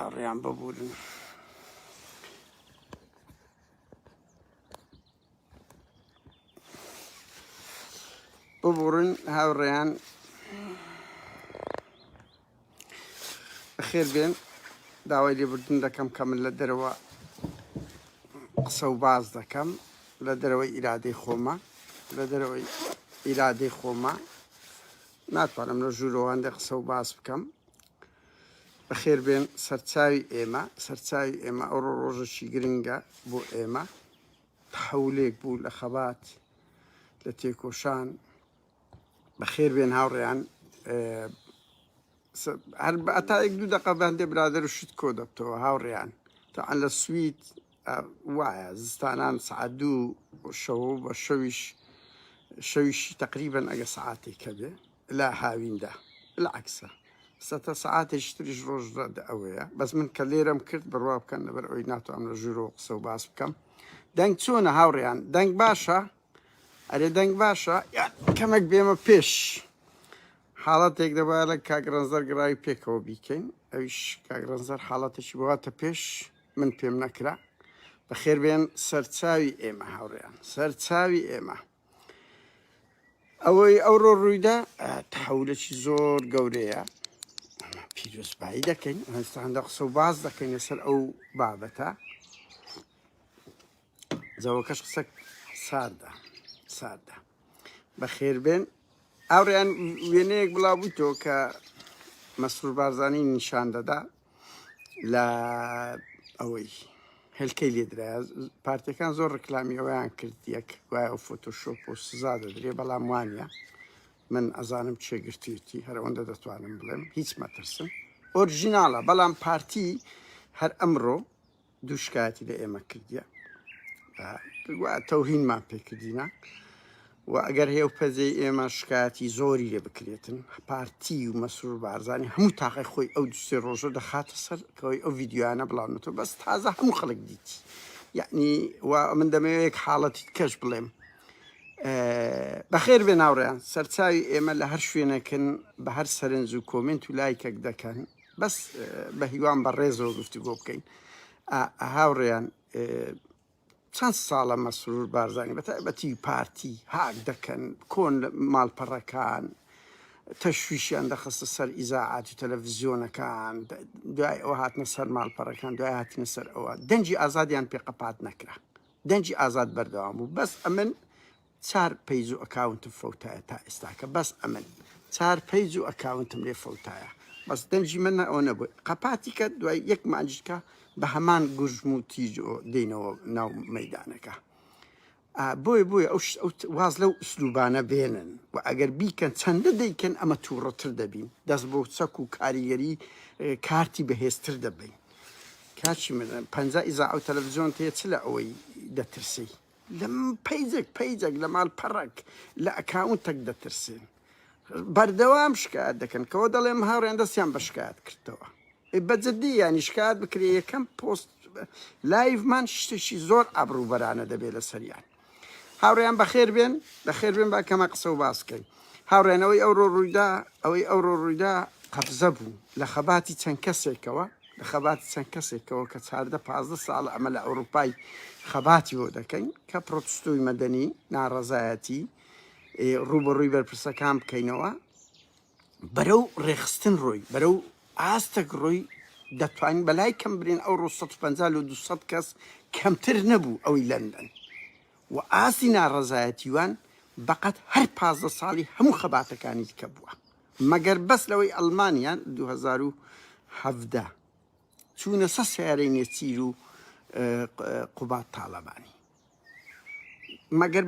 هاوڕێیان ببورن. ببورن هاوڕێیان بەخێر بێن. داوای لێبوردن دەکەم کە من لە دەرەوە قسە و باز دەکەم لە دەرەوەی ئیرادەی خۆمە، لە دەرەوەی ئیرادەی خۆمە ناتوانم لە ژوورەوەندە قسە و باز بکەم. بەخێر بێن. سەرچاوی ئێمە ئەوڕۆ ڕۆژێکی گرنگە بۆ ئێمە. تحولێک بوو لە خەبات، لە تێکۆشان. بەخێر بێن هاوڕێیان. ئەتا 1-2 دقە بەندێ برادر و شت کۆ دەبتەوە هاوڕێیان. تاعان لە سوید وایە زستانان سعات 2 شەو بە شەویشی تقریبەن ئەگە سعاتێکە بێ لا هاویندا بالعکسە سەتە سعاتێکی تریش ڕۆژدا ئەوەیە. بەس من کە لێرەم کرد بڕوا بکەن لەبەر ئەوی ناتوانم لە ژوورەوە قسە و باس بکەم. دەنگ چۆنە هاوڕێیان؟ دەنگ باشە؟ ئەرێ دەنگ باشە یان کەمێک بێمە پێش. حاڵەتێک دەبایە لە کاگرەنزەر گڕاوی پێکەوە بیکەین. ئەویش کاگرەنزەر حاڵەتێکی بواتە پێش من پێم نەکرا. بەخێر بێن. سەرچاوی ئێمە هاوڕێیان، سەرچاوی ئێمە ئەوەی ئەوڕۆ ڕوویدا تحولێکی زۆر گەورەیە. پیرۆزبایی دەکەین، هەستاندا قسە و باز دەکەین لەسەر ئەو بابەتە. زەوەکەش قسە ساردە. بەخێر بێن. ئاوڕێیان وێنەیەک بڵاو بوویتەوە کە مەسرور بارزانی نیشان دەدا لە ئەوەی هێلکەی لێدرایە. پارتیەکان زۆر ڕکلامی ئەویان کرد یەک وایە ئەو فۆتۆشۆپ و سزا دەدرێ، بەڵام وانە من ئەزانم چێگرتوێتی هەرەوەندە دەتوانم بڵێم هیچ مەترسم. ئۆرژیناڵە، بەڵام پارتی هەر ئەمڕۆ دوو شکایەتی لە ئێمە کردیە. تەوهینمان پێکردینە و ئەگەر هێو پەزەی ئێمە شکایەتی زۆری لێ بکرێتن، پارتی و مەسرور بارزانی هەموو تاقی خۆی ئەو دوسێ ڕۆژە دەخاتە سەر کەوەی ئەو ڤیددیوانە بڵاونەوە. بەس تازە هەموو خەڵک دیتی. یعنی من دەمەوەیەک حاڵەتی کەش بڵێم. بەخێر بێ ناوڕێیان. سەرچاوی ئێمە لە هەر شوێنەکەن بە هەر سەرنج و کۆمنت و لایکێک دەکەن، بەس بە هیوان بە ڕێزەوە گفتوگۆ بکەین. هاوڕێیان چەند ساڵە مەسرور بارزانی بەتایبەتی پارتی هاک دەکەن، کۆن ماڵپەڕەکان تەشویشیان دەخستە سەر ئیزاعات و تەلەڤیزیۆنەکان، دوای ئەوە هاتنە سەر ماڵپەڕەکان، دوای هاتنە سەر ئەوە. دەنجی ئازادیان پێقەپات نەکرا، دەنجی ئازاد بەردەوام بوو. بەس ئەمن 4 پەیج و ئەکاونتم فەوتایە تا ئێستاکە. بەس ئەمن 4 پەیج و ئەکاونتم لێ فەوتایە. بەس دەنجی من ئەوە نەبووی. قەپاتی کە دوای یەک مانجیکە بە هەمان گوژم و تیژ دێنەوە ناو مەیدانەکە. بۆیە ئەو واز لەو ئوسلوبانە بێنن و ئەگەر بیکەن چەندە دەیکەن ئەمە تووڕەتر دەبین، دەست بۆ چەک و کاریگەری کارتی بەهێزتر دەبین. کاچی من 50 ئیزاع و تەلەڤیزیۆن تێ چ لە ئەوەی دەترسی؟ لە پەیجێک لە ماڵپەڕێک لە ئەکاونتێک دەترسێن. بەردەوام شکایەت دەکەن کەەوە دەڵێم هاوڕێن دەستیان بە شکایەت کردەوە. بەجددی ینی شکایەت بکرێ یەکەم پۆست لایڤمان شتێکی زۆر ئابڕووبەرانە دەبێت لە سەریان. هاوڕێیان بەخێر بێن با کەمە قسە و باسکەین. هاوڕێنەوەی ئەوڕۆ ڕوویدا قەبزە بوو لە خەباتی چەند کەسێکەوە کە 14-15 ساڵ ئەمە لە ئەوروپای خەباتی بۆ دەکەین کە پرۆتستۆی مەدەنی ناڕەزایەتی ڕوبەڕووی بەرپرسەکان بکەینەوە بەرەو ڕێخستن ڕۆی بەرەو ئاستەک ڕۆی دەتوانین بەلای کەم برین. ئەو ڕۆ 150 و 200 کەس کەمتر نەبوو ئەوی لەندەن و ئاستی ناڕەزایەتیوان بەقەت هەر 15 ساڵی هەموو خەباتەکانی کە بووە، مەگەر بەس لەوەی ئەڵمانیان 2017 چوونە سە سیارەی نێچیر و قوبات تاڵەبانی، مەگەر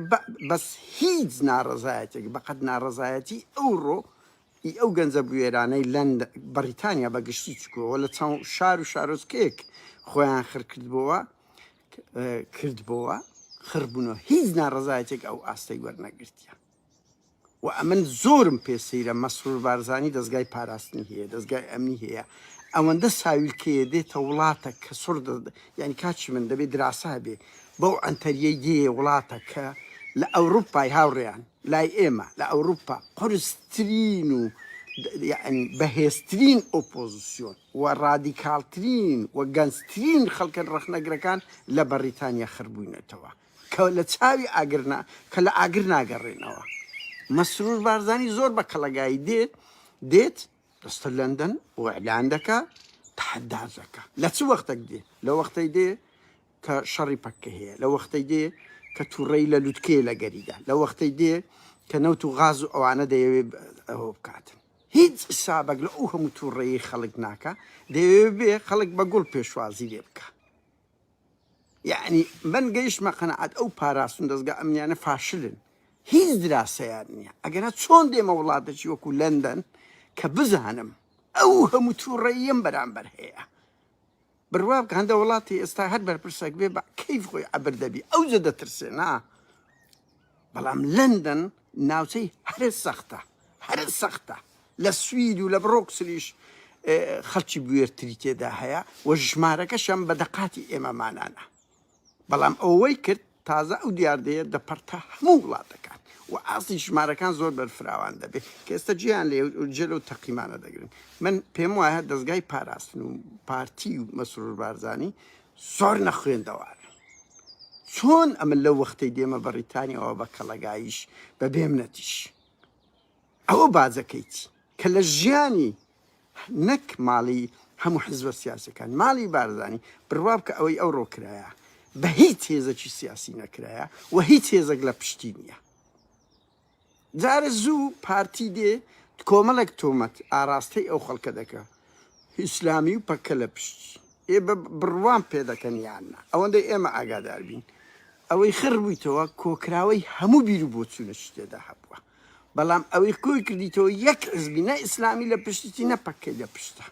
بەس هیچ ناڕەزایەتێک بەقەت ناڕەزایەتی ئەوڕۆ ئەو گەنجە بوێرانەی لەند بەریتانیا بەگشتی چکووەوە لە چەند شار و شارۆچکەیەک خۆیان کردبووە خربوونەوە، هیچ ناڕەزایەتێک ئەو ئاستەی وەرنەگرتیە. و ئەمن زۆرم پێسەیرە مەسرور بارزانی دەستگای پاراستنی هەیە، دەستگای ئەمنی هەیە، ئەوەندە ساویلکەیە دێتە وڵاتە کە سڕ یعنی کاچی من دەبێت دراسا بێ بەو ئەنتەریەی دێ وڵاتە کە لە ئەوروپای هاوڕێیان لای ئێمە لە ئەوروپا قورسترین و يعني بەهێزترین ئۆپۆزیسیۆن و ڕادیکالترین و گەنجترین خەڵکە ڕەخنەگرەکان لە بەریتانیا خڕبووینەتەوە کە لە چاوی کە لە ئاگر ناگەڕێنەوە. مەسرور بارزانی زۆر بە کەڵەگایی دێت دەستە لەندەن و ئەعلان دەکا تحدازەکە لە چ وەختێک دێ لە وەختەی دێ کە شەڕی پەککە هەیە، لە وەختەی دێ کە تووڕێی لە لووتکێ لە گەریدا، لە وەختەی دێ کە نەوت و غاز و ئەوانە دەیەوێت ئەوە بکاتن. هیچ سابق لە ئەو هەموو تووڕێی خەڵک ناکە، دەیەوێت بێ خەڵک بە گوڵ پێشوازی لێ بکە. یعنی من گەیشتمە قەنەعەت ئەو پاراستون دەستگا ئەمنیانە فاشلن، هیچ دراسەیان نییە. ئەگەنا چۆن دێمە وڵاتێکی وەکو لەندەن کە بزانم ئەو هەموو تووڕێیم بەرامبەر هەیە. بڕوا بکە هەندە وڵاتی ئێستا هەر بەرپرسێک بێ بە کەیف خۆی عەبر دەبی ئەو جە دەترسێ نا. بەڵام لەندەن ناوچەی هەرە سەختە، هەرە سەختە. لە سوید و لە بڕۆکسلیش خەڵکی بوێرتری تێدا هەیە و ژمارەکەشم بە دەقاتی ئێمەمانانە. بەڵام ئەوەی کرد تازە ئەو دیاردەیە دەپەرتە هەموو وڵاتەکان و ئاستی ژمارەکان زۆر بەرفراوان دەبێت کە ئێستا جیان لێ جێلە و تەقیمانە دەگرن. من پێم وایە دەستگای پاراستن و پارتی و مەسرور بارزانی زۆر نەخوێندەوارە. چۆن ئەمە لەو وەختەی دێمە بەریتانیەوە بە کەڵەگاییش بە بێمنەتیش ئەوە بازەکەیتی کە لە ژیانی نەک ماڵی هەموو حزبە سیاسەکان ماڵی بارزانی بڕوا بکە ئەوەی ئەو ڕۆکرایە بە هیچ هێزەکی سیاسی نەکرایە و هیچ هێزێک لە پشتی نییە. جارە زوو پارتی دێ کۆمەڵێک تۆمەت ئاراستەی ئەو خەڵکە دەکە ئیسلامی و پەکە لە پشتی ئێ بڕوان پێ دەکەن یاننا ئەوەندەی ئێمە ئاگادار بین. ئەوەی خڕ بوویتەوە کۆکراوەی هەموو بیر و بۆچوونەش تێدا هەبووە. بەڵام ئەوەی کۆی کردیتەوە یەک حزبی نە ئیسلامی لە پشتی نە پەکەی لە پشتە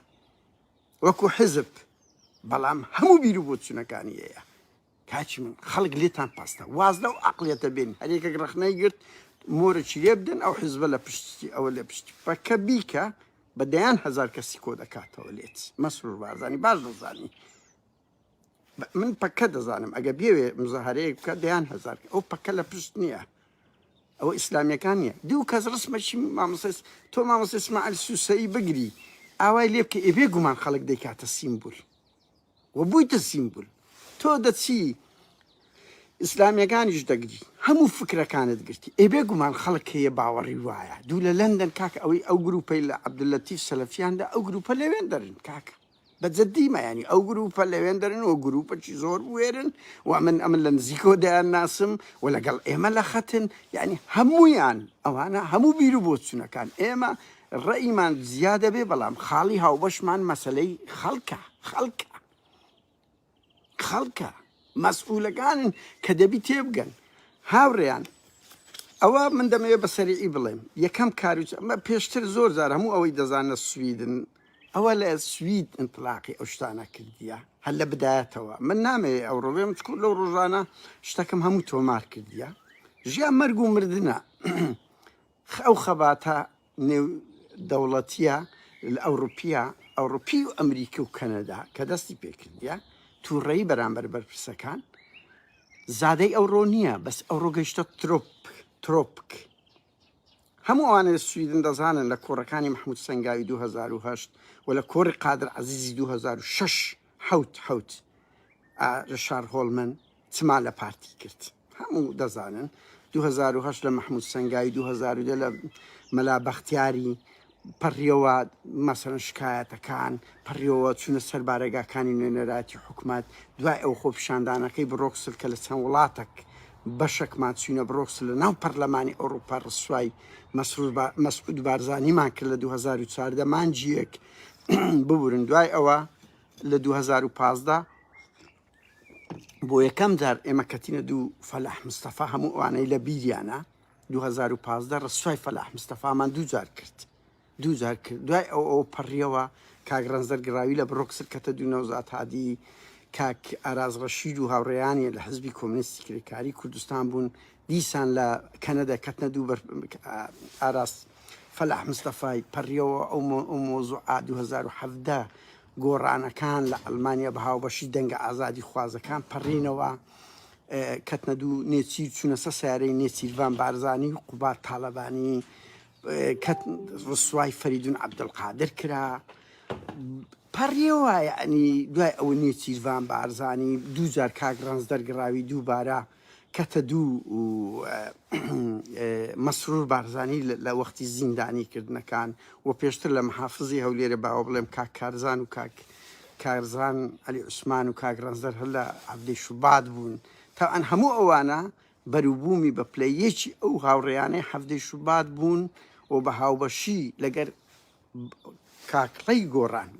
وەکو حزب، بەڵام هەموو بیر و بۆچوونەکانی هەیە. کاچی من خەڵک لێتان پاستە واز لەو عەقڵیەتە بێن هەرێکێک ڕەخنەی گرت مۆرەی لێ بدەن ئەو حزبە لە پشتی ئەوە لە پشتی پەکە بیکە بە دەیان هەزار کەسی کۆ دەکاتەوە لێت. مەسرور بارزانی باش دەزانی من پەکە دەزانم ئەگە بێوێ مزەهارەیەک بکە دەیان هەزار ئەو پەکە لە پشت نییە، ئەوە ئیسلامیەکان نییە. دوو کەس ڕسمەکی تۆ مامۆستا ئیسماعیل سوسەیی بگری ئاوای لێ بکە ئێبێ گومان خەڵک دەیکاتە سیمبول و بوویتە سیمبول. تۆ دەچی ئیسلامیەکانیش دەگری هەموو فکرەکانت گرتی ئێبێ گومان خەڵک هەیە باوەڕی وایە. دوو لە لەندەن کاکە ئەوەی ئەو گروپەی لە عەبدولەتیف سەلەفیاندا ئەو گروپە لەوێن دەرن کاکە بەجەددیمە ینی ئەو گروپە لەوێن دەرن و گروپەکی زۆر وێرن و ئەمن لە نزیکۆ دەیان ناسم و لەگەڵ ئێمە لە خەتن یعنی هەموویان ئەوانە هەموو بیر و بۆچوونەکان ئێمە ڕێیمان زیادە بێ بەڵام خاڵی هاوبەشمان مەسەلەی خەڵکە مەسئولەکانن کە دەبی تێبگەن. هاوڕێیان ئەوە من دەمەوێت بە سەریعی بڵێم یەکەم کاروچ ئەمە پێشتر زۆر جار هەموو ئەوەی دەزانە سویدن ئەوە لە سوید ئینتلاقی ئەو شتانە کردیە هەر لە بدایەتەوە. من نامەوێت ئەو ڕۆڵێم چکو لەو ڕۆژانە شتەکەم هەموو تۆمار کردیە. ژیان مەرگ و مردنە ئەو خەباتە نێو دەوڵەتیە لە ئەوروپی و ئەمریکا و کەنەدا کە دەستی پێکردیە تووڕێی بەرامبەر بەرپرسەکان زادەی ئەوڕۆ نییە بەس ئەوڕۆ گەیشتە ترۆپک. هەموو ئەوانە سویدن دەزانن لە کۆڕەکانی محمود سەنگاوی 2008 و لە کۆڕی قادر عەزیزی 2006 حوت ڕشار هۆڵمن چما لە پارتی کرد. هەموو دەزانن 2008 لە محمود سەنگاوی 2010 لە مەلا بەختیاری پەڕیەوە مەسەرەن شکایەتەکان پەڕیەوە چونە سەر بارەگاکانی نوێنەراتی حکومات دوای ئەو خۆپیشاندانەکەی بڕۆکسل کە لە چەند وڵاتێک بەشێکمان چوونە بڕۆکسل لە ناو پەرلەمانی ئەوڕۆپا ڕسوای مەسعود بارزانیمان کرد لە 2014 مانجیەک ببورن. دوای ئەوە لە 2015 بۆ یەکەم جار ئێمە کەتینە دوو فەلاح مستەفا هەموو ئەوانەی لە بیریانە 2015 ڕسوای فەلاح مستەفامان دووجار کرد. دوای ئەو پەڕیەوە کاگرانزەر گراوی لە بڕۆکسل کەتە دوو نەوزات هادی کاک ئاراز ڕەشید و هاوڕێیانی لە حزبی کۆمونیستی کرێکاری کوردستان بوون. دیسان لە کەنەدا کەتنە دوو ئاراس فەلاح مستەفای پەڕیەوە ئەو مۆزوعا 2017 گۆڕانەکان لە ئەڵمانیا بە هاوبەشی دەنگە ئازادی خوازەکان پەڕینەوە کەتنە دوو نێچیر چوونە سە سیارەی نێچیروان بارزانی و قوبات تاالبانی کە ڕسوای فەریدون عەبدولقادر کرا پەڕیەوە یعنی دوای ئەوە نییە چیروان بارزانی 2000 کاک ڕەنز دەرگڕاوی دووبارە کەتە دوو مەسرور بارزانی لە وەختی زیندانیکردنەکان و پێشتر لە محافزی هەولێرە باوە بڵێم کاک کارزان و کاک کارزان علی عوسمان و کاک ڕەنزەر هەر لە عەبدەی شوبات بوون تاوان هەموو ئەوانە بەروبوومی بە پلەیەکی ئەو هاوڕێیانەی هەفتەی شوبات بوون و بە هاوبەشی لەگەر کاکڵەی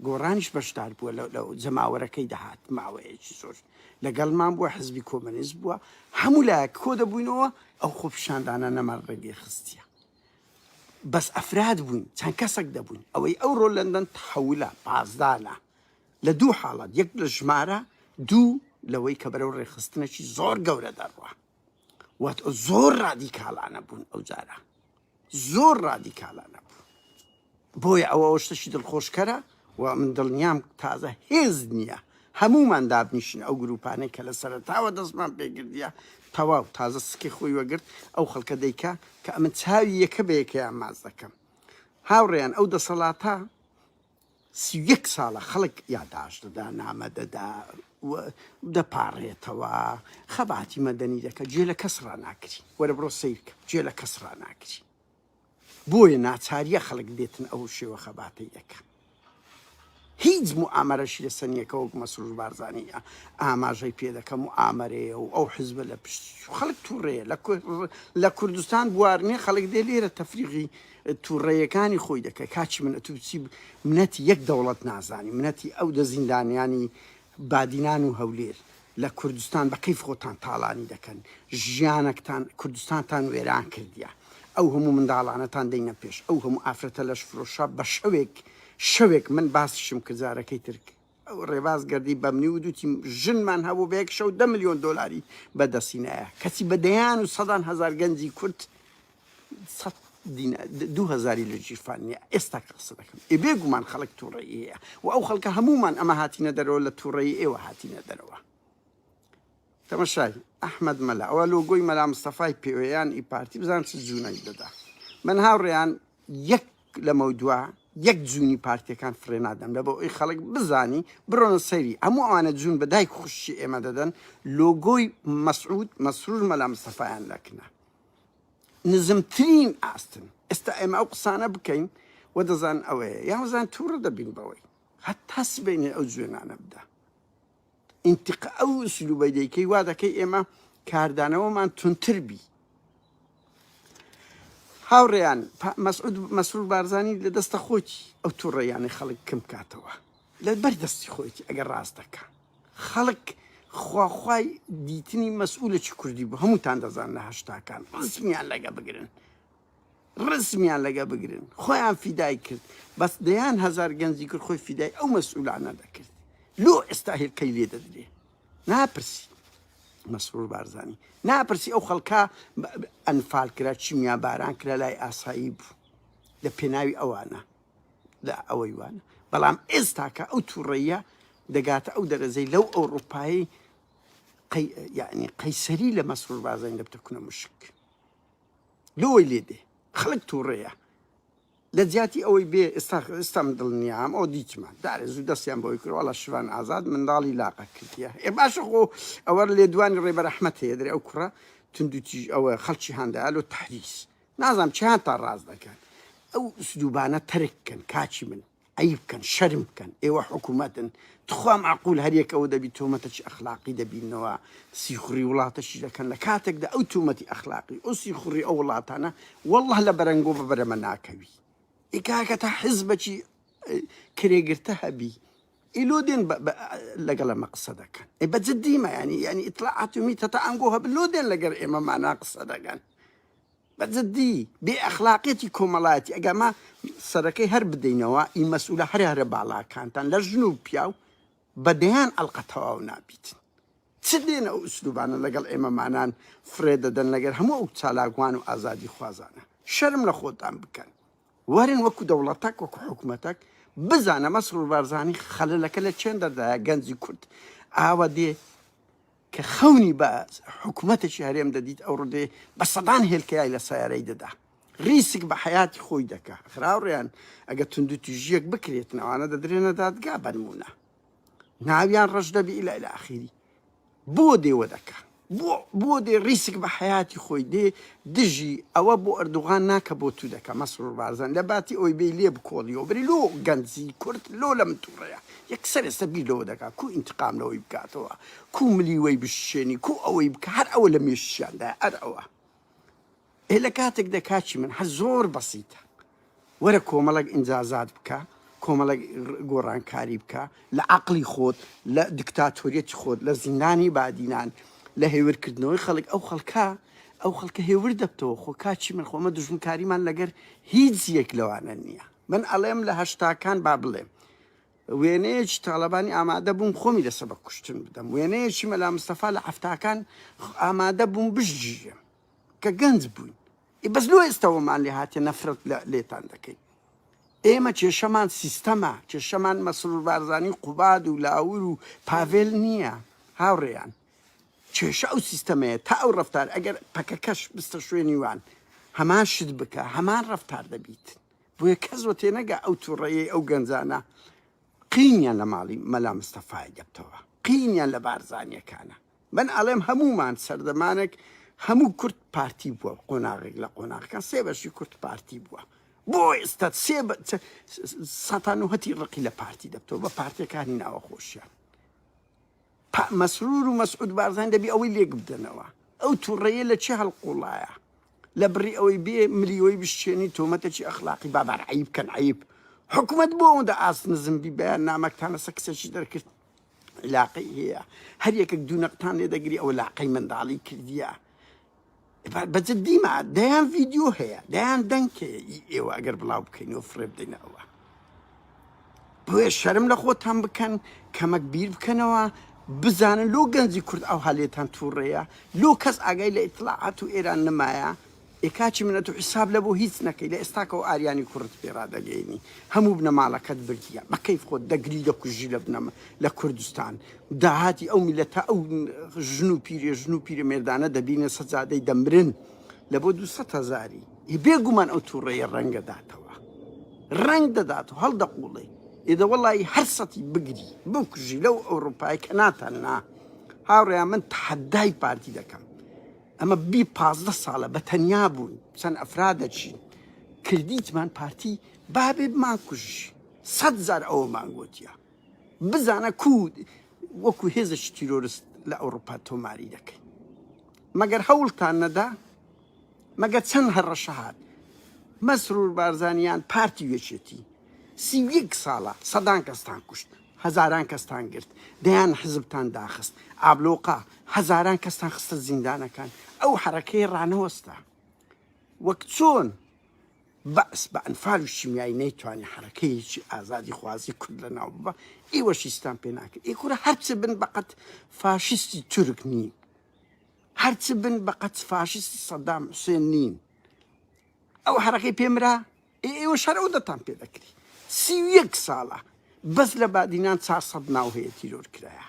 گۆڕانیش بەشدار بووە لەو جەماوەرەکەی دەهات ماوەیەکی زۆر لەگەڵمان بووە حزبی کۆمەنیست بووە هەموو لایەک کۆ دەبووینەوە ئەو خۆپیشاندانە نەمان ڕێگەی خستیە بەس ئەفراد بووین چەند کەسێک دەبووین ئەوەی ئەو ڕۆلەندەن تحولە پازدانە لە دوو حاڵەت یەک لە ژمارە دوو لەوەی کە بەرەو ڕێخستنێکی زۆر گەورە دەڕوە وات زۆر ڕادیکاڵانە بوون ئەو جارە زۆر ڕادیکاڵانە بوون بۆیە ئەوە شتێکی دڵخۆشکەرە و من دڵنیام تازە هێز نییە هەمومان دابنیشین ئەو گروپانەی کە لە سەرەتاوە دەستمان پێگردیە تەواو تازە سکی خۆی وەگرت ئەو خەڵکە دەیکا کە ئەمن چاوی یەکە بە یەکەیان ماز دەکەم هاوڕێیان ئەو دەسەڵاتە 31 ساڵە خەڵک یادداشت دەدا نامە دەدا دەپاڕێتەوە خەباتی مەدەنی دەکە گوێ لە کەس ڕناکری وەرە بڕۆ سیرکە گوێ لە کەس ڕناکری بۆیە ناچاریە خەڵک دێتن ئەو شێوە خەباتەی دەکە هیچ موئامەرەشی لە سەنیەکە وەک مەسرور بارزانی ئاماژەی پێ دەکەم و ئامەرەیە و ئەو حزبە لە پشت خەڵک تووڕێە لە کوردستان بوارنێ خەڵک دێ لێرە تەفریقی تووڕێیەکانی خۆی دەکە کاچی منەت و بچی منەتی یەک دەوڵەت نازانی منەتی ئەو دەزیندانیانی بادینان و هەولێر لە کوردستان بە کەیف خۆتان تاڵانی دەکەن ژیانەکتان کوردستانتان وێران کردیە ئەو هەموو منداڵانەتان دەینە پێش ئەو هەموو ئافرەتە لەش فرۆشە بە شەوێک من باسیشم کردزارەکەی ترک ئەو ڕێباز گەردی بەمنی و دوتی ژنمان هەبوو بەیەک شەو 10 ملیۆن دۆلاری بەدەستینایە کەسی بەدەیان و 100,000 گەنجی کورد 2000 لە جیرفان نییە ئێستا قسە دەکەم بێگومان خەڵک تووڕێیەیە و ئەو خەڵکە هەمومان ئەمە هاتینە دەرەوە لە تووڕێی ئێوە هاتینە دەرەوە تەماشای ئەحمەد مەلا ئەوە لۆگۆی مەلا مستەفای پێوەیان ئی پارتی بزان چ جوونەی دەدا من هاوڕێیان یەک لەمە دووە یەک جوونی پارتیەکان فرێ نادەم لە بۆ ئەوی خەڵک بزانی بڕۆنە سەیری هەموو ئەوانە جوون بە دایک خوشی ئێمە دەدەن لۆگۆی مەسرور مەلا مستەفایان لەکنە نزمترین ئاستن ئێستا ئێمە ئەو قسانە بکەین و دەزان ئەوەیە یاوەزان تووڕە دەبین بەوەی هەتا سبینێ ئەو جوێنانە بدا ئینتیقا ئەو ئوسلوبەی دەیکەی وا دەکەی ئێمە کاردانەوەمان تونتر بی هاوڕێیان مەسرور بارزانی لە دەستە خۆتی ئەو تووڕێیانی خەڵک کەم کاتەوە لە بەردەستی خۆیتی ئەگەر ڕاست دەکە خەڵک خواخوای دیتنی مەسئولەکی کوردی بوو هەمووتان دەزان لە هەشتاکان ڕسمیان لەگە بگرن خۆیان فیدای کرد بەس دەیان 1000 گەنجی کرد خۆی فیدای ئەو مەسئولانە دەکرد لۆ ئێستا هێرکەی لێ دەدرێ ناپرسی مەسرور بارزانی ناپرسی ئەو خەڵکە ئەنفال کرا چیمیا باران کرا لای ئاسایی بوو لە پێناوی ئەوانە لە ئەوەی وانە بەڵام ئێستاکە ئەو تووڕێیە دەگاتە ئەو دەرەزەی لەو ئەوروپایی یعنی قەیسەری لە مەسرور بارزانی دەبتەکونە مشک لۆی لێ دێ خەڵک تووڕێیە لە جیاتی ئەوەی بێ ئێستا من دڵنیام ئەو دیچمان دارێ زوو دەستیان بۆی کرد وەڵا شوان ئازاد منداڵی لاقە کردیە باشە خۆ ئەوە لێدوانی ڕێبەر ئەحمەد هەیە دەرێ ئەو کوڕە توندوتی ئەوە خەڵکی هەندەیە لۆ تەحریس نازانم چیان تا ڕاز دەکەن ئەو ئوسلوبانە تەرککەن کاچی من عیب بکەن شەرم بکەن ئێوە حکوومەتن تخوا معقول هەریەک ئەوە دەبی تۆمەتەی ئەخلاقی دەبینەوە سیخوڕی وڵاتەشی دەکەن لە کاتێکدا ئەو تومەتی ئەخلاقی ئەو سیخوڕی ئەو وڵاتانە وەڵڵه لە بەرەنگۆ بە بەرەمە ناکەوی ئیکاکە تا حزبەکی کرێگرتە هەبی ئیلۆ دێن لەگەڵ ئەمە قسە دەکەن بەجددیمە ینی ئیطلاعاتمی تەتا ئەنگۆ هەب لۆ دێن لەگەر ئێمە مانا قسە دەگەن بەجددی بێ ئەخلاقیەتی کۆمەڵایەتی ئەگەما سەرەکەی هەر بدەینەوە ئی مەسئولە هەرە باڵاکانتان لە ژن و پیاو بەدەیان ئەڵقەتەواو نابیتن چ دێنە ئەو ئوسلوبانە لەگەڵ ئێمەمانان فرێ دەدەن لەگەر هەموو ئەو چالاکوان و ئازادی خوازانە شەرم لە خۆتان بکەن وەرن وەکو دەوڵەتەک وەکو حکوومەتەک بزانە مەسرور بارزانی خەلەلەکە لە چێن دەردایە گەنجی کورد ئاوە دێ کە خەونی بە حکوومەتێکی هەرێم دەدیت ئەو ڕودێ بە سەدان هێلکەیای لە سیارەی دەدا ریسک بە حیاتی خۆی دەکا خراوڕیان ئەگە توندوتیژیەک بکرێتن ئەوانە دەدرێنە دادگا بنمونە ناویان ڕەش دەبی ئیلا ئیلا ئاخیری بۆ دێوە دەکا بۆ دێ ریسک بە حیاتی خۆی دێ دژی ئەوە بۆ ئەردوغان ناکە بۆ تو دەکە مەسرور بارزان لە باتی ئەوی بێ لێ بکۆڵیەوە بری لۆ گەنجی کورد لۆ لەم تووڕەیە یەکسەر ئێستا بیر لەوە دەکا کو ئینتقام لەوەی بکاتەوە کو ملیوەی بشێنی کو ئەوەی بکە هەر ئەوە لە مێشیاندا هەر ئەوە لە کاتێک دەکاچی من هە زۆر بەسیتە وەرە کۆمەڵک ئینجازات بکە کۆمەڵک گۆڕانکاری بکە لە عەقڵی خۆت لە دیکتاتۆریەتی خۆت لە زیندانی بادینان لە هێورکردنەوەی خەڵک ئەو خەڵکە هێور دەبتەوە خۆ کاچی من خۆمە دوژمنکاریمان لەگەر هیچ یەک لەوانە نییە من ئەڵێم لە هەشتاکان با بڵێم وێنەیەکی تاڵەبانی ئامادە بووم خۆمی لەسەر بە کوشتن بدەم وێنەیەکی مەلا مستەفا لە هەفتاکان ئامادە بووم بژژیم کە گەنج بووین بەس لۆ ئێستاوەمان لێ هاتیە نەفرەت لێتان دەکەین ئێمە کێشەمان سیستەمە کێشەمان مەسرور بارزانی قوباد و لاور و پاڤێل نییە هاوڕێیان کێشە ئەو سیستەمەیە تا ئەو ڕەفتار ئەگەر پەکەکەش بستە شوێنی وان هەمان شت بکە هەمان ڕەفتار دەبیت بۆیە کەسوە تێنەگا ئەو تووڕەیەی ئەو گەنجانە قینیان لە ماڵی مەلا مستەفای دەبتەوە قینیان لە بارزانیەکانە من ئەڵێم هەمومان سەردەمانێک هەموو کورد پارتی بووە قۆناغێک لە قۆناغەکان سێ بەشی کورد پارتی بووە بۆ ئێستا سەتان و هەتی ڕقی لە پارتی دەبتەوە بە پارتیەکانی ناوە خۆشیان مەسرور و مەسعود بارزان دەبی ئەوەی لێک بدەنەوە ئەو تووڕەیە لە چه هەڵقوڵایە لە بڕی ئەوەی بێ ملیۆی بشتێنی تۆمەتێکی ئەخلاقی بابار عیب کەن عیب حکومت بۆ ئەوەندە ئاسنزمبی بەیان نامەکتانە سە کسێکی دەرکرد لاقی هەیە هەر یەکێک دوو نەقتان لێ دەگری ئەوە لاقەی منداڵی کردیە بەجددیمە دەیان ڤیدیۆ هەیە دەیان دەنگەیە ئێوە ئەگەر بڵاو بکەینەوە فڕێ بدەینەوە بۆیە شەرم لە خۆتان بکەن کەمەک بیر بکەنەوە بزانن لۆ گەنجی کورد ئەو هەلێتان تووڕەیە لۆ کەس ئاگای لە ئیتلاعات و ئێران نمایە ئێکاچی منەت و حیساب لە بۆ هیچ نەکەی لە ئێستاکەەوە ئاریانی کورد پێڕادەگەینی هەموو بنەماڵەکەت بردیە بەکەیف خۆت دەگری دەکوژی لە کوردستان داهاتی ئەو میلەتە ئەو ژن و پیرە مێردانە دەبینە سەجادەی دەمرن لە بۆ 200,000 بێگومان ئەو تووڕەیە ڕەنگە داتەوە ڕەنگ دەداتەوە هەڵدەقوڵێ ئێدە وەڵی هەر سەتی بگری بکوژی لەو ئەوروپای کە ناتان نا هاوڕێیان من تحەدای پارتی دەکەم ئەمە 15 ساڵە بە تەنیا بوون چەند ئەفرادەچین کردیتمان پارتی بابێ بمان کوژ 100,000 ئەوەمان گوتیە بزانە کو وەکو هێزش تیرۆریست لە ئەوروپا تۆماری دەکەین مەگەر هەوڵتان نەدا مەگەر چەند هەڕەشە هات مەسرور بارزانیان پارتی وێچێتی 31 ساڵە سەدان کەستان کوشت هەزاران کەستان گرت دەیان حزبتان داخست ئابلۆقا هەزاران کەستان خستە زیندانەکان ئەو حرەکەی ڕانەوەستا وەک چۆن بەس بە ئەنفال و شیمیایی نەیتوانێت حرەکەیەکی ئازادی خوازی کورد لەناو ببە ئێوەشیستان پێ ناکرد ئێکورە هەرچ بن بەقەت فاشیستی تورک نین هەرچ بن بەقەت فاشیستی سەدام حوسێن نین ئەو حرەکەی پێمرا ئێوە شەر ئەو دەتان پێ دەکری 31 ساڵە بەس لە بادینان 400 ناو هەیە تیرۆر کرایە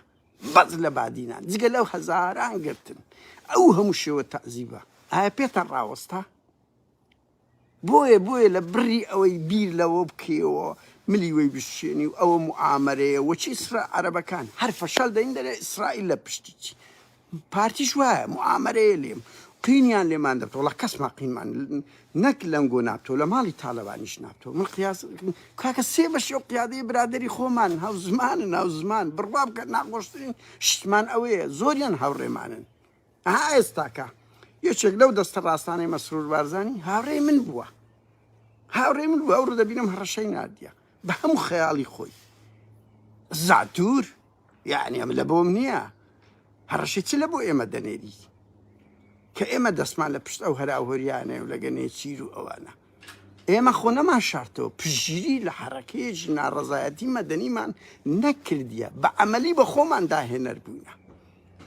بەس لە بادینان جگە لەو هەزاران گرتن ئەو هەموو شێوە تەعزیبە ئایا پێتان ڕاوەستا بۆیە لە بڕی ئەوەی بیر لەوە بکەوە ملیوەی بشێنی و ئەوە موعامەرەیە وەچی عەرەبەکان هەر فەشەل دەین دەرێ ئیسرائیل لە پشتیچی پارتیش وایە موعامەرەیە لێم قینیان لێمان دەبتەوە وەڵا کەسمان قینمان نەک لەنگۆ نابتەوە لە ماڵی تاالەوانیش نابتەوە من قیاس کاکە سێ بەشی ئەو قیادەی برادەری خۆمان هەوزمانن هەوزمان بڕوا بکە ناخۆشترین شتمان ئەوەیە زۆریان هاوڕێمانن ئەها ئێستاکە یەکێک لەو دەستە ڕاستانەی مەسرور بارزانی هاوڕێی من بووە ئەو ڕوودەبینم هەڕەشەی نادیە بە هەموو خەیاڵی خۆی زاتور یعنی ئەمە لە بۆم نییە هەڕەشی چ لە بۆ ئێمە دەنێری کە ئێمە دەستمان لە پشت ئەو هەراوهۆریانەیە و لەگەنێ چیر و ئەوانە ئێمە خۆ نەمان شارتەوە پژگیری لە حرەکەیەکی ناڕەزایەتی مەدەنیمان نەکردیە بە عەمەلی بە خۆمان داهێنەر بووینە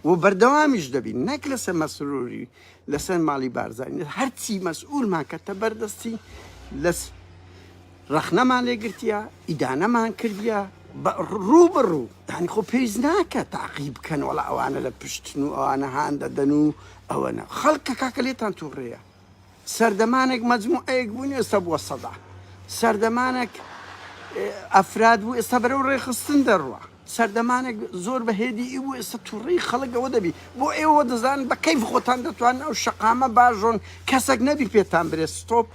و بەردەوامیش دەبین نەک لەسەر مەسروری لەسەر ماڵی بارزانانی هەرچی مەسئولمان کەتە بەردەستی لەس ڕەخنەمان لێگرتیە ئیدانەمان کردیە ڕووبڕوو یانی خۆ پێویست ناکە تاقیب بکەن وەڵا ئەوانە لە پشتن و ئەوانە هان دەدەن و ئەوەنە خەڵکە کاکە لێتان تووڕێیە سەردەمانێک مەجموعەیەک بوون ئێستا بووە سەدا سەردەمانێک ئەفراد بوو ئێستا بەرەو ڕێخستن دەڕوە سەردەمانێک زۆر بەهێدی بوو ئێستا تووڕێی خەڵکەوە دەبی بۆ ئێوە دەزان بە کەیف خۆتان دەتوانن ئەو شەقامە باژۆن کەسێک نەبی پێتان برێ ستۆپ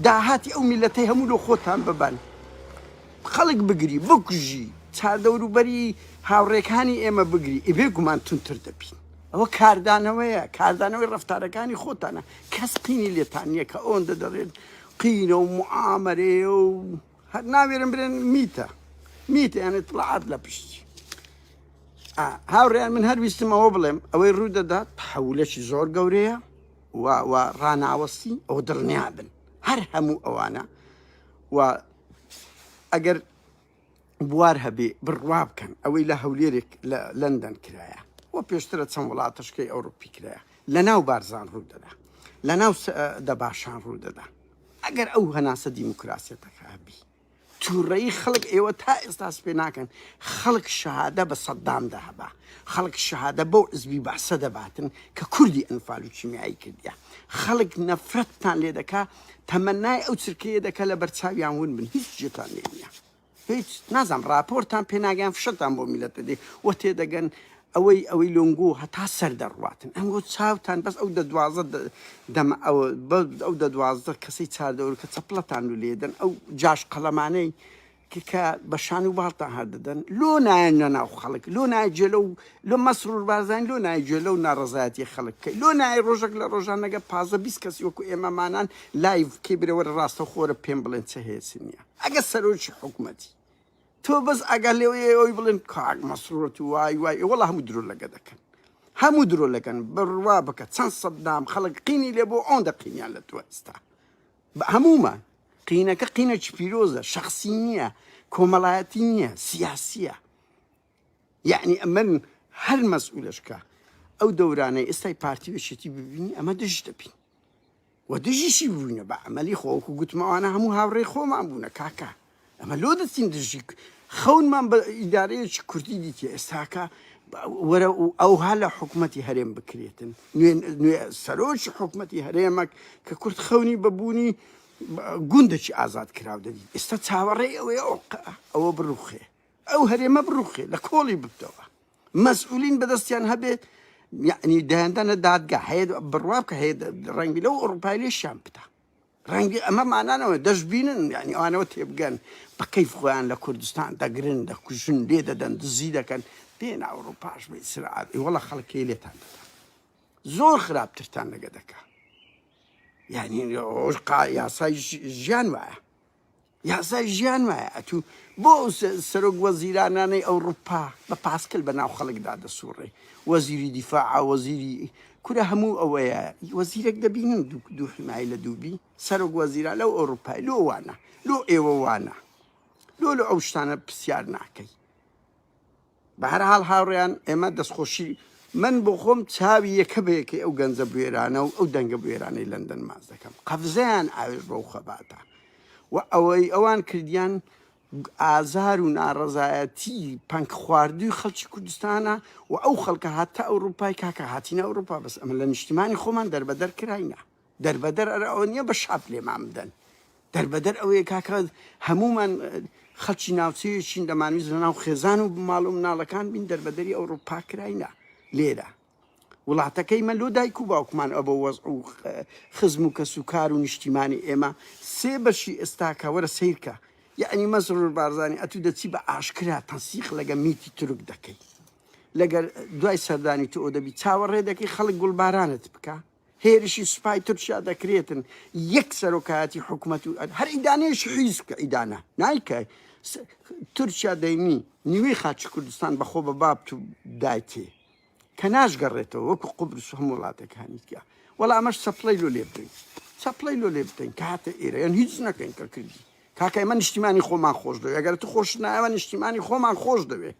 داهاتی ئەو میلەتەی هەموو لە خۆتان ببەن خەڵک بگری بکوژی چاردەوروبەری هاوڕێکانی ئێمە بگری ئێبێ گومان تونتر دەبین ئەوە کاردانەوەیە کاردانەوەی ڕەفتارەکانی خۆتانە کەس قینی لێتان نییە کە ئەوەندە دەڕێن قینە و معامەرێ و هەر ناوێرن برێن میتە یانێ تڵعات لە پشتی هاوڕێیان من هەر ویستمەوە بڵێم ئەوەی ڕوو دەدات حەولەکی زۆر گەورەیە و ڕاناوەستی ئەو دڕنیا بن هەر هەموو ئەوانە و ئەگەر بوار هەبێ بڕوا بکەن ئەوەی لە هەولێرێک لە لەندەن کرایە وە پێشترە چەند وڵاتەشکەی ئەوروپی کرایە لە ناو بارزان ڕوو دەدا لە ناو دەباشان ڕوو دەدا ئەگەر ئەو هەناسە دیموکراسیەتەکە هەبی تووڕەیی خەڵک ئێوە تا ئێستاس پێ ناکەن خەڵک شەهادە بە سەددامدا هەبا خەڵک شەهادە بەو عزبی بەحسە دەباتن کە کوردی ئەنفال و کیمیایی کردیە خەڵک نەفرەتتان لێ دەکا تەمەنای ئەو چرکەیە دەکە لە بەرچاویان ون بن هیچ جێتان لێ نییە هیچ نازانم راپۆرتان پێناگەیان فشتان بۆ میلەتە دێ وە تێدەگەن ئەوەی لۆنگۆ هەتا سەر دەڕواتن ئەمگۆ چاوتان بەس ئەو ئەو دەدوازدە کەسەی چاردەور کە چەپڵەتان و لێدەن ئەو جاش قەلەمانەی کە بە شان و باڵتان هەردەدەن لۆ نایەن لە ناو خەڵک لۆ نایە جێلە و لۆ مەسرور بارزانین لۆ نایە جێلە و ناڕەزایەتی خەڵککەی لۆ نایە ڕۆژێک لە ڕۆژانەگە 15 کەسی وەکو ئێمەمانان لایڤ کێ برەوە ڕاستە خۆرە پێم بڵێن چه هەیەسی نییە ئەگە سەرۆکی حکوومەتی تۆ بەس ئەگەر لێوەیە ئەوی بڵێن کاک مەسرۆت و وای وەڵا هەموو درۆ لەگە دەکەن هەموو درۆ لەکەن بڕوا بکە چەند سەددام خەڵک قینی لێ بۆ ئەوەندە قینیان لە تۆ ئێستا هەمومان قینەکە قینەکی پیرۆزە شەخسی نییە کۆمەڵایەتی نییە سیاسیە یعنی من هەر مەسئولەشکە ئەو دەورانەی ئێستای پارتی وێشێتی ببینی ئەمە دژ دەبین و دژیشی بووینە بە ئەمەلی خۆوەکو گوتمەوانە هەموو هاوڕێی خۆمان بوونە کاکە ئەمە لۆ دەچین دژی خەونمان بە ئیدارەیەکی کوردی دیتە ئێستاکە وەرە ئەوها لە حکوومەتی هەرێم بکرێتن نوێ سەرۆکی حکوومەتی هەرێمەک کە کورد خەونی بەبوونی گوندێکی ئازاد کراو دەدی ئێستا چاوەڕێ ئەوە بڕوخێ ئەو هەرێمە بڕوخێ لە کۆڵی بتەوە مەسئولین بەدەستیان هەبێت یعنی دایاندانە دادگا هەیە بڕوا بکە هەیە ڕەنگی لەو ئەوروپای لێشیان بتە ڕەنگی ئەمە مانانەوە دەشببینن ینی ئەوانەوە تێبگەن بە کەیف خۆیان لە کوردستان دەگرن دەکوژن لێ دەدەن دزی دەکەن بێن ئەوروپاش بە سرعات وەڵە خەڵکی لێتان دەدا زۆر خراپترتان لەگە دەکا یعنی یاسای ژیان وایە یاسای ژیان وایە ئەتوو بۆ سەرۆک وەزیرانانەی ئەوروپا بە پاسکل بە ناو خەڵکدا دەسوڕێ وەزیری دیفاع وەزیری کورە هەموو ئەوەیە وەزیرێک دەبینن دوو حمای لە دووبی سەرۆک وەزیران لەو ئەوروپای لۆ وانە لۆ ئێوە وانە لۆ ئەو شتانە پرسیار ناکەی بە هەر حاڵ هاوڕێیان ئێمە دەستخۆشی من بۆ خۆم چاوی یەکە بەیەکەی ئەو گەنجە بوێرانە و ئەو دەنگە بوێرانەی لەندەن ماز دەکەم قەفزەیان ئاوێژ بەو خەباتە و ئەوەی ئەوان کردیان ئازار و ناڕەزایەتی پەنک خواردوی خەڵکی کوردستانە و ئەو خەڵکە هاتە ئەوروپای کاکە هاتینە ئەوروپا بەس ئەمە لە نیشتیمانی خۆمان دەربەدەر کراینە دەربەدەر ئەوە نییە بە شاپ لێمان بدەن دەربەدەر ئەوەیە کاکە هەمومان خەڵکی ناوچەیەکین دەمانویست لە ناو خێزان و ماڵ و مناڵەکان بین دەربەدەری ئەوروپا کراینە لێرە وڵاتەکەی مە لۆ دایک و باوکمان ئەوە وەزع و خزم و کەس و کار و نیشتیمانی ئێمە سێ بەشی ئێستاکە وەرە سیرکە یعنی مەسرور بارزانانی ئەتوو دەچی بە ئاشکرا تەنسیق لەگە میتی تورک دەکەی لەگەر دوای سەردانی تۆ دەبی چاوەڕێ دەکەی خەڵک گوڵبارانت بکە هێرشی سوپای تورکیا دەکرێتن یەک سەرۆکایەتی حکوومەت و هەر ئیدانەیەشی حیز بکە ئیدانە نایکای تورکیا دەیمی نیوەی خاچی کوردستان بەخۆ بە بابت و دایتێ کە ناشگەڕێتەوە وەکو قوبرس و هەموو وڵاتەکانیتیا وەڵا ئەمەش چەپڵەی لۆ لێ بدەین چەپڵەی لۆ لێ بدەین کە هاتە ئێرە یان هیچ نەکەین کە کردی کاکە ئەمە نیشتیمانی خۆمان خۆش دەوێت ئەگەر تو خۆش نایەوە نیشتیمانی خۆمان خۆش دەوێت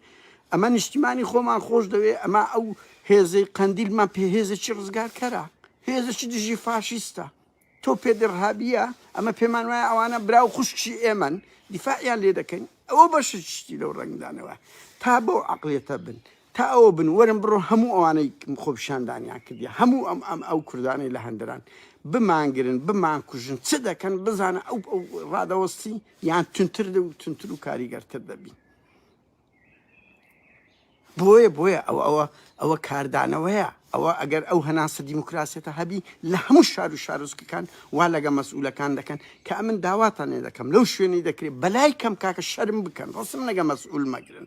ئەمە نیشتیمانی خۆمان خۆش دەوێت ئەمە ئەو هێزەی قەندیلمان پێ هێزێکی ڕزگارکەرە هێزێکی دژی فاشیستە تۆ پێدرهابیە ئەمە پێمان وایە ئەوانە براو خوشکی ئێمەن دیفاعیان لێ دەکەین ئەوە بەشی شتی لەو ڕنگدانەوە تا بۆ عەقڵێتە بن تا ئەوە بن وەرن بڕۆ هەموو ئەوانەی خۆپیشاندانیان کردی هەموو ئەو کوردانەی لە هەندران بمانگرن بمانکوژن چ دەکەن بزانە ئەو ڕادەوەستی یان تونتر و تونتر و کاریگەرتر دەبین بۆیە ئەوە کاردانەوەیە ئەوە ئەگەر ئەو هەناسە دیموکراسیەتە هەبی لە هەموو شار و شارۆچکەکان وا لەگە مەسئولەکان دەکەن کە ئەمن داواتانێ دەکەم لەو شوێنەی دەکرێت بەلای کەم کاکە شەرم بکەن ڕستم لەگە مەسئول مەگرن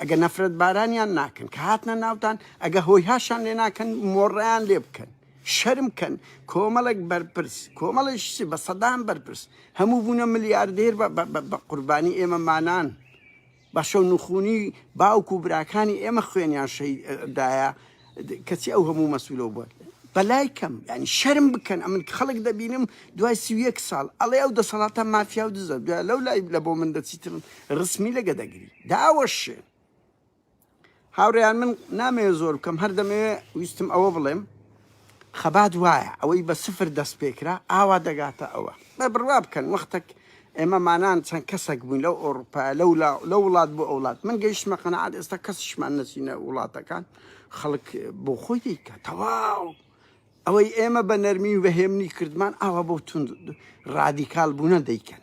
ئەگە نەفرەت بارانیان ناکەن کە هاتنە ناوتان ئەگە هۆی هاشان لێ ناکەن مۆڕیان لێ بکەن شەرم کەن کۆمەڵێک بەرپرس کۆمەڵێکی بە سەدان بەرپرس هەموو بوونە ملیاردێر بە قوربانی ئێمە مانان بەشە و نخونی باوکو و براکانی ئێمە خوێنیان شەیدایە کەچی ئەو هەموو مەسئولە بووە بەلای کەم ینی شەرم بکەن ئەمن خەڵک دەبینم دوای 31 ساڵ ئەڵێ ئەو دەسەڵاتە مافیا و دزە دوای لەو لای لە بۆ من دەچیترن ڕسمی لەگە دەگری داوەشێ هاوڕێیان من نامەوێ زۆر بکەم هەر دەمەوێ ویستم ئەوە بڵێم خەبات وایە ئەوەی بە سفر دەست پێکرا ئاوا دەگاتە ئەوە بە بڕوا بکەن وەختێک ئێمە مانان چەند کەسێک بووین لەو ئەوروپا لە وڵات بۆ ئەوڵات من گەیشتمە قەنەعات ئێستا کەسیشمان نەچینە وڵاتەکان خەڵک بۆ خۆی دیکە تەواو ئەوەی ئێمە بە نەرمی و بەهێمنی کردمان ئاوا بۆ تون ڕادیکال بوونە دەیکەن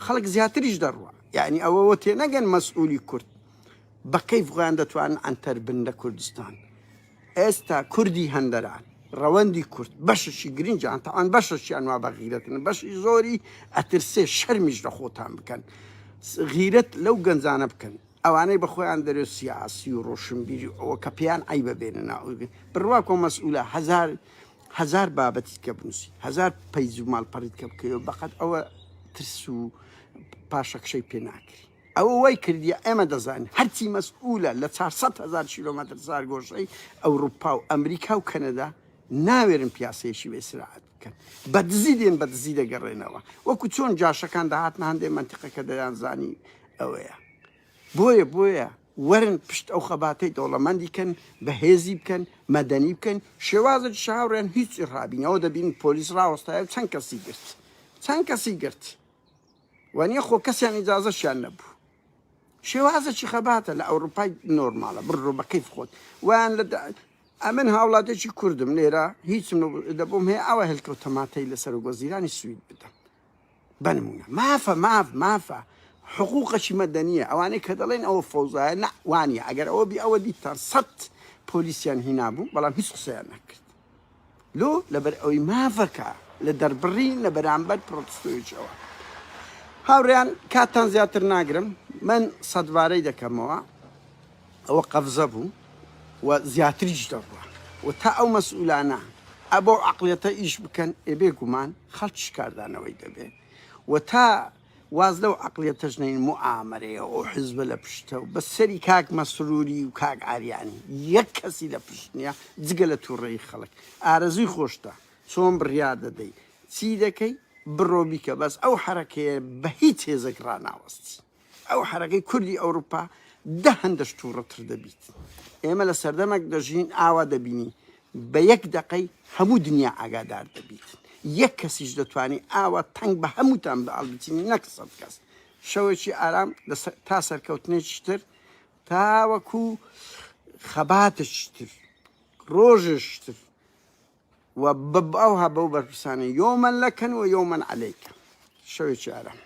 خەڵک زیاتریش دەڕوە یعنی ئەوەوە تێنەگەن مەسئولی کورد بە کەیف خۆیان دەتوانن ئەنتەر بن لە کوردستان ئێستا کوردی هەندەران ڕەوەندی کورد بەششی گرنگیان تاوان بەشەشیان وا بە غیرەتن بەشی زۆری ئەترسێ شەرمیش لە خۆتان بکەن غیرەت لەو گەنجانە بکەن ئەوانەی بە خۆیان دەرێت سیاسی و ڕۆشنبیری ئەوە کە پێیان ئەی ببێنە ناوگەن بڕوا کۆ مەسئولە هەزار بابەتی کە بنووسی هەزار پەیز و ماڵپەڕیت کە بکەوە بەقەت ئەوە ترس و پاشەکشەی پێ ناکری ئەوە وای کردیە ئێمە دەزانین هەرچی مەسئولە لە 400,000 کیلۆمەتر سارگۆشەی ئەوروپا و ئەمریکا و کەنەدا ناوێرن پیاسەیەشی بێ سرعت بکەن بە دزی دێن بە دزی دەگەڕێنەوە وەکو چۆن جاشەکان داهاتنە هەندێک منتیقەکە دەیانزانی ئەوەیە بۆیە وەرن پشت ئەو خەباتەی دەوڵەمەندی کەن بەهێزی بکەن مەدەنی بکەن شێوازە شاوڕێن هیچ ڕابینەوە دەبین پۆلیس ڕاوەستایە چەند کەسی گرت وانە خۆ کەسیان ئیجازەشیان نەبوو شێوازەی خەباتە لە ئەوروپای نۆرمالە بڕۆ بە کەیف خۆت وان لە ئەمن هاوڵاتێکی کوردم لێرە هیچم دەبووم هەیە ئەوە هەلکەوتەماتەی لەسەر وەزیرانی سوید بدەم بنمونە مافە حقوقەشی مەدەنیە ئەوانەی کە دەڵێن ئەوە فەوزایە نەوانە ئەگەر ئەوە بی ئەوە دیتان 100 پۆلیسیان هینابوو بەڵام هیچ قسەیان نەکرد لۆ لەبەر ئەوەی مافەکە لە دەربڕین لە بەرامبەر پرۆتستۆیەوە هاوڕێیان کاتان زیاتر ناگرم من سەدوارەی دەکەمەوە ئەوە قەفزە بوو و زیاتریش دەڕوە و تا ئەو مەسئولانە ئەبۆ عەقڵیەتە ئیش بکەن ئێبێ گومان خەڵکی کاردانەوەی دەبێت و تا واز لەو عەقڵیەتەش نین موعامەرەیە ئەو حیزبە لە پشتە و بەسەری کاک مەسرووری و کاک ئاریانی یەک کەسی لە پشت نییە جگە لە تووڕێی خەڵک ئارەزوی خۆشتە چۆن بڕیار دەدەی چی دەکەی بڕۆ بیکە بەس ئەو حەرەکەیە بە هیچ هێزێک ڕناوەستی ئەو حەرەکەی کوردی ئەوروپا هەندەش تووڕەتر دەبیت ئێمە لە سەردەمێک دەژین ئاوا دەبینی بە یەک دقەی هەموو دنیا ئاگادار دەبیت یەک کەسیش دەتوانێت ئاوا تەنگ بە هەمووتان بە ئەڵبچینی نەک 100 کەس شەوێکی ئارام تا سەرکەوتنێکیتر تاوەکو خەباتشتر ڕۆژشتر و ئەوها بەو بەرپرسانە یۆمەن لەکەن و یۆمەن عەلەیکە شەوێکی ئارام